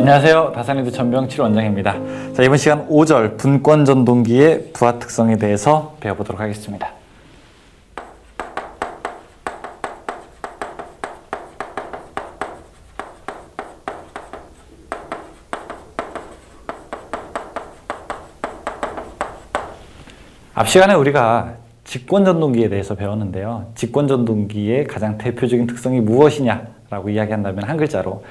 안녕하세요. 다산이드 전병칠 원장입니다. 자, 이번 시간 5절 분권 전동기의 부하 특성에 대해서 배워보도록 하겠습니다. 앞 시간에 우리가 직권 전동기에 대해서 배웠는데요. 직권 전동기의 가장 대표적인 특성이 무엇이냐라고 이야기한다면 한 글자로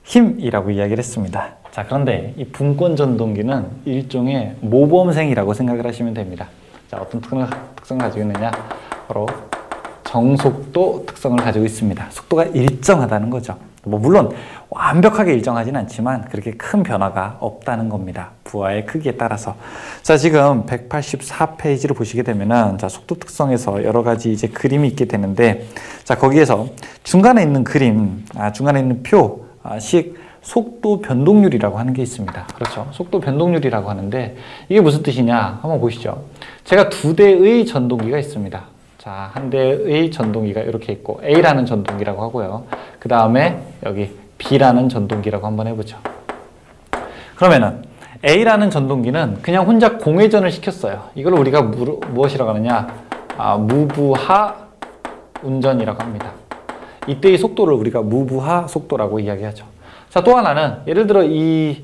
힘이라고 이야기를 했습니다. 자, 그런데 이 분권 전동기는 일종의 모범생이라고 생각을 하시면 됩니다. 자, 어떤 특성을 가지고 있느냐? 바로 정속도 특성을 가지고 있습니다. 속도가 일정하다는 거죠. 물론 완벽하게 일정하진 않지만 그렇게 큰 변화가 없다는 겁니다. 부하의 크기에 따라서. 자, 지금 184페이지를 보시게 되면은 자, 속도 특성에서 여러 가지 이제 그림이 있게 되는데, 자, 거기에서 중간에 있는 그림, 중간에 있는 표, 식 속도 변동률이라고 하는 게 있습니다. 그렇죠. 속도 변동률이라고 하는데 이게 무슨 뜻이냐? 한번 보시죠. 제가 두 대의 전동기가 있습니다. 자, 한 대의 전동기가 이렇게 있고 A라는 전동기라고 하고요. 그 다음에 여기 B라는 전동기라고 한번 해보죠. 그러면은 A라는 전동기는 그냥 혼자 공회전을 시켰어요. 이걸 우리가 무엇이라고 하느냐? 무부하 운전이라고 합니다. 이때의 속도를 우리가 무부하 속도라고 이야기하죠. 자, 또 하나는 예를 들어 이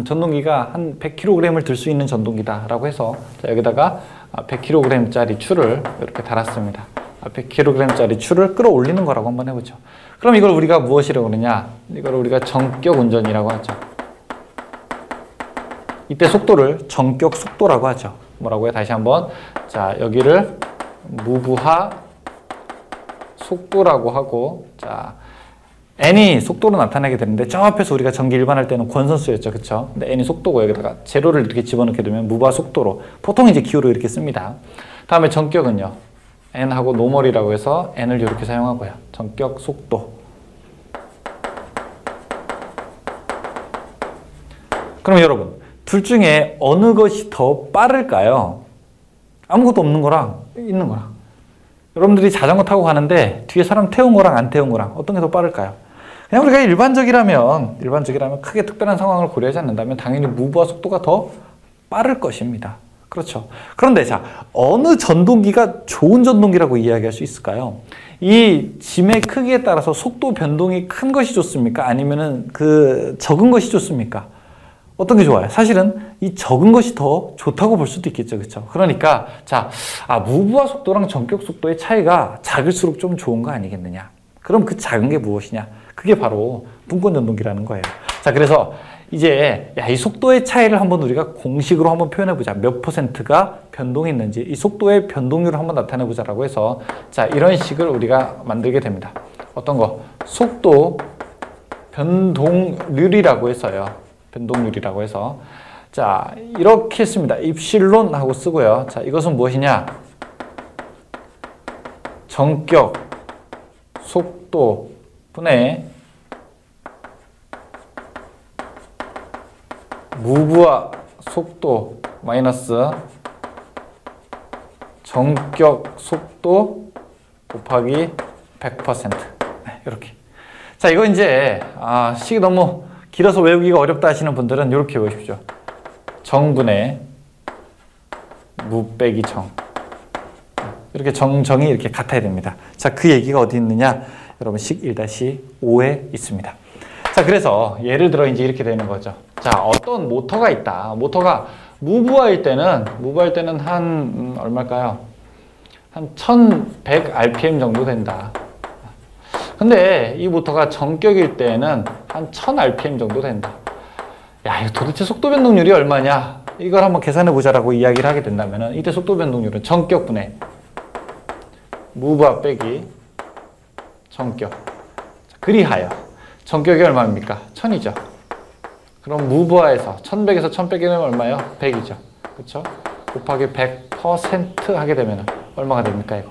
전동기가 한 100kg을 들 수 있는 전동기다라고 해서 자, 여기다가 100kg짜리 줄을 이렇게 달았습니다. 100kg짜리 줄을 끌어올리는 거라고 한번 해보죠. 그럼 이걸 우리가 무엇이라고 그러냐? 이걸 우리가 전격 운전이라고 하죠. 이때 속도를 전격 속도라고 하죠. 뭐라고요? 다시 한번. 자, 여기를 무부하 속도라고 하고, 자, n이 속도로 나타나게 되는데 저 앞에서 우리가 전기 일반할 때는 권선수였죠. 그쵸? 근데 n이 속도고 여기다가 제로를 이렇게 집어넣게 되면 무부하 속도로 보통 이제 기호로 이렇게 씁니다. 다음에 전격은요. n하고 노멀이라고 해서 n을 이렇게 사용하고요. 전격 속도. 그럼 여러분, 둘 중에 어느 것이 더 빠를까요? 아무것도 없는 거랑 있는 거랑. 여러분들이 자전거 타고 가는데 뒤에 사람 태운 거랑 안 태운 거랑 어떤 게 더 빠를까요? 그냥 우리가 일반적이라면 크게 특별한 상황을 고려하지 않는다면 당연히 무부하 속도가 더 빠를 것입니다. 그렇죠. 그런데 자, 어느 전동기가 좋은 전동기라고 이야기할 수 있을까요? 이 짐의 크기에 따라서 속도 변동이 큰 것이 좋습니까? 아니면은 적은 것이 좋습니까? 어떤 게 좋아요? 사실은 이 적은 것이 더 좋다고 볼 수도 있겠죠. 그렇죠? 그러니까 자, 무부하 속도랑 전격 속도의 차이가 작을수록 좀 좋은 거 아니겠느냐? 그럼 그 작은 게 무엇이냐? 그게 바로 분권 전동기라는 거예요. 자, 그래서 이제 이 속도의 차이를 한번 우리가 공식으로 한번 표현해 보자. 몇 %가 변동했는지 이 속도의 변동률을 한번 나타내 보자라고 해서 자, 이런 식을 우리가 만들게 됩니다. 어떤 거? 속도 변동률이라고 해서요. 변동률이라고 해서 자, 이렇게 씁니다. 입실론 하고 쓰고요. 자, 이것은 무엇이냐? 전격 속도 분의 무부하 속도 마이너스 전격 속도 곱하기 100%. 네, 이렇게. 자, 이거 이제 식이 너무 길어서 외우기가 어렵다 하시는 분들은 이렇게 외우십시오. 정분의 무 빼기 정. 이렇게 정이 이렇게 같아야 됩니다. 자, 그 얘기가 어디 있느냐? 여러분, 식 1-5에 있습니다. 자, 그래서 예를 들어 이제 이렇게 되는 거죠. 자, 어떤 모터가 있다. 모터가 무부하일 때는 한 얼마일까요? 한 1100rpm 정도 된다. 근데 이 모터가 전격일 때는 한 1000rpm 정도 된다. 야, 이거 도대체 속도 변동률이 얼마냐? 이걸 한번 계산해 보자라고 이야기를 하게 된다면 이때 속도 변동률은 전격분의 무부하 빼기 전격. 자, 그리하여 전격이 얼마입니까? 1000이죠. 그럼 무부하에서 1100에서 1100이면 얼마예요? 100이죠. 그렇죠? 곱하기 100% 하게 되면 얼마가 됩니까? 이거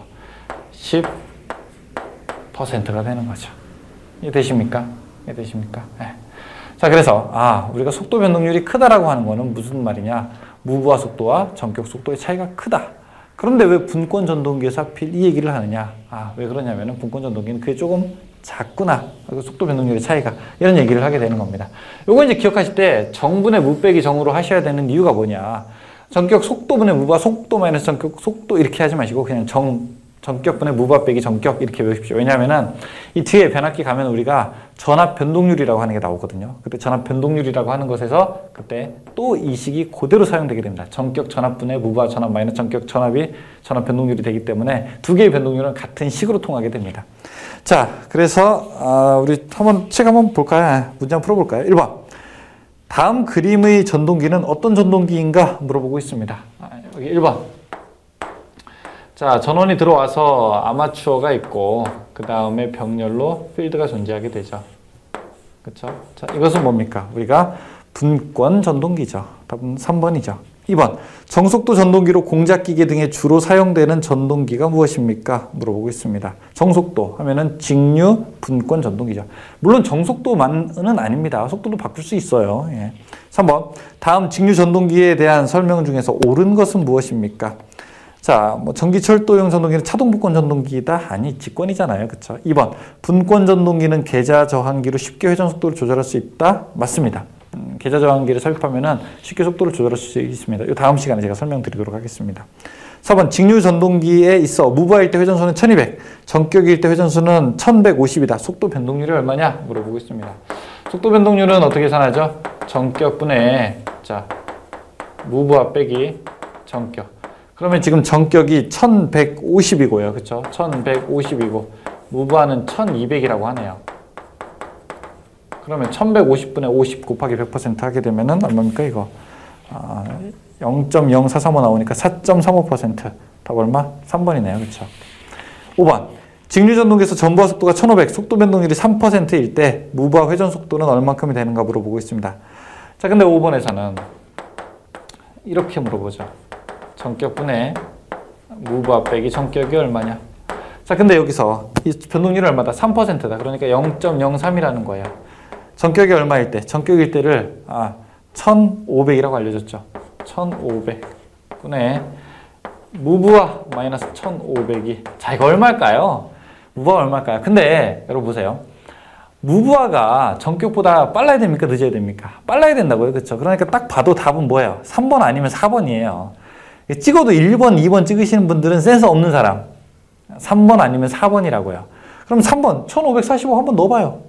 10%가 되는 거죠. 이해되십니까? 이해되십니까? 네. 자, 그래서 우리가 속도 변동률이 크다라고 하는 거는 무슨 말이냐? 무부하 속도와 전격 속도의 차이가 크다. 그런데 왜 분권 전동기에서 하필 이 얘기를 하느냐? 왜 그러냐면은 분권 전동기는 그게 조금 작구나. 속도 변동률의 차이가. 이런 얘기를 하게 되는 겁니다. 요거 이제 기억하실 때 정분의 무 빼기 정으로 하셔야 되는 이유가 뭐냐. 전격 속도분의 무바 속도 마이너스 전격 속도 이렇게 하지 마시고 그냥 전격분의 무바 빼기 전격 이렇게 외우십시오. 왜냐하면은 이 뒤에 변압기 가면 우리가 전압 변동률이라고 하는 게 나오거든요. 그때 전압 변동률이라고 하는 것에서 그때 또 이 식이 그대로 사용되게 됩니다. 전격 전압분의 무바 전압 마이너스 전격 전압이 전압 변동률이 되기 때문에 두 개의 변동률은 같은 식으로 통하게 됩니다. 자, 그래서 우리 한번 책 한번 볼까요? 문제 한번 풀어볼까요? 1번. 다음 그림의 전동기는 어떤 전동기인가 물어보고 있습니다. 여기 1번. 자, 전원이 들어와서 아마추어가 있고 그 다음에 병렬로 필드가 존재하게 되죠. 그렇죠? 자, 이것은 뭡니까? 우리가 분권 전동기죠. 답은 3번이죠. 2번. 정속도 전동기로 공작기계 등에 주로 사용되는 전동기가 무엇입니까? 물어보고 있습니다. 정속도 하면은 직류 분권 전동기죠. 물론 정속도만은 아닙니다. 속도도 바꿀 수 있어요. 예. 3번. 다음 직류 전동기에 대한 설명 중에서 옳은 것은 무엇입니까? 자, 뭐 전기철도용 전동기는 차동분권 전동기다? 아니, 직권이잖아요. 그쵸? 2번. 분권 전동기는 계좌 저항기로 쉽게 회전 속도를 조절할 수 있다? 맞습니다. 계좌 저항기를 삽입하면은 쉽게 속도를 조절할 수 있습니다. 이 다음 시간에 제가 설명드리도록 하겠습니다. 4번. 직류 전동기에 있어 무바일 때 회전수는 1200, 전격일 때 회전수는 1150이다. 속도 변동률이 얼마냐? 물어보고 있습니다. 속도 변동률은 어떻게 계산하죠? 전격분의 자 무브와 빼기 전격. 그러면 지금 전격이 1150이고요. 그쵸? 1150이고 무브와는 1200이라고 하네요. 그러면 1150분의 50 곱하기 100% 하게 되면은 얼마입니까 이거? 0.0435 나오니까 4.35%. 답 얼마? 3번이네요. 그쵸? 5번. 직류 전동기에서 전부하 속도가 1500, 속도 변동률이 3%일 때 무브와 회전 속도는 얼마큼이 되는가 물어보고 있습니다. 자, 근데 5번에서는 이렇게 물어보죠. 전격분의 무브와 빼기 전격이 얼마냐? 자, 근데 여기서 이 변동률이 얼마다? 3%다. 그러니까 0.03이라는 거예요. 전격이 얼마일 때? 전격일 때를 1500이라고 알려줬죠. 1500분의 무브와 마이너스 1500이 자, 이거 얼마일까요? 무브가 얼마일까요? 근데 여러분 보세요. 무브화가 전격보다 빨라야 됩니까? 늦어야 됩니까? 빨라야 된다고요. 그렇죠? 그러니까 딱 봐도 답은 뭐예요? 3번 아니면 4번이에요. 찍어도 1번, 2번 찍으시는 분들은 센스 없는 사람. 3번 아니면 4번이라고요. 그럼 3번 1545 한번 넣어봐요.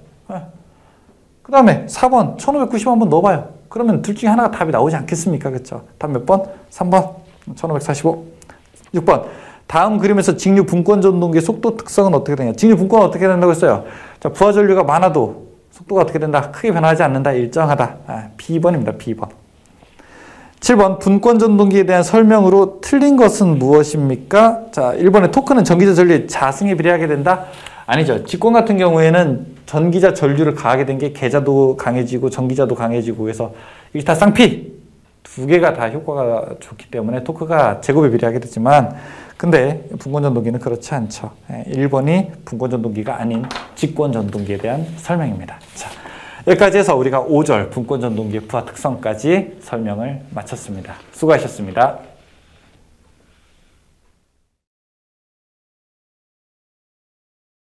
그 다음에 4번 1590 한번 넣어봐요. 그러면 둘 중에 하나가 답이 나오지 않겠습니까? 그렇죠? 답 몇 번? 3번 1545. 6번. 다음 그림에서 직류 분권 전동기의 속도 특성은 어떻게 되냐? 직류 분권은 어떻게 된다고 했어요? 자, 부하 전류가 많아도 속도가 어떻게 된다? 크게 변하지 않는다. 일정하다. B번입니다. B번. 7번. 분권 전동기에 대한 설명으로 틀린 것은 무엇입니까? 자, 1번에 토크는 전기자 전류의 자승에 비례하게 된다? 아니죠. 직권 같은 경우에는 전기자 전류를 가하게 된 게 계자도 강해지고 전기자도 강해지고 해서 이게 다 쌍피! 두 개가 다 효과가 좋기 때문에 토크가 제곱에 비례하게 되지만 근데 분권 전동기는 그렇지 않죠. 1번이 분권 전동기가 아닌 직권 전동기에 대한 설명입니다. 자, 여기까지 해서 우리가 5절 분권 전동기의 부하 특성까지 설명을 마쳤습니다. 수고하셨습니다.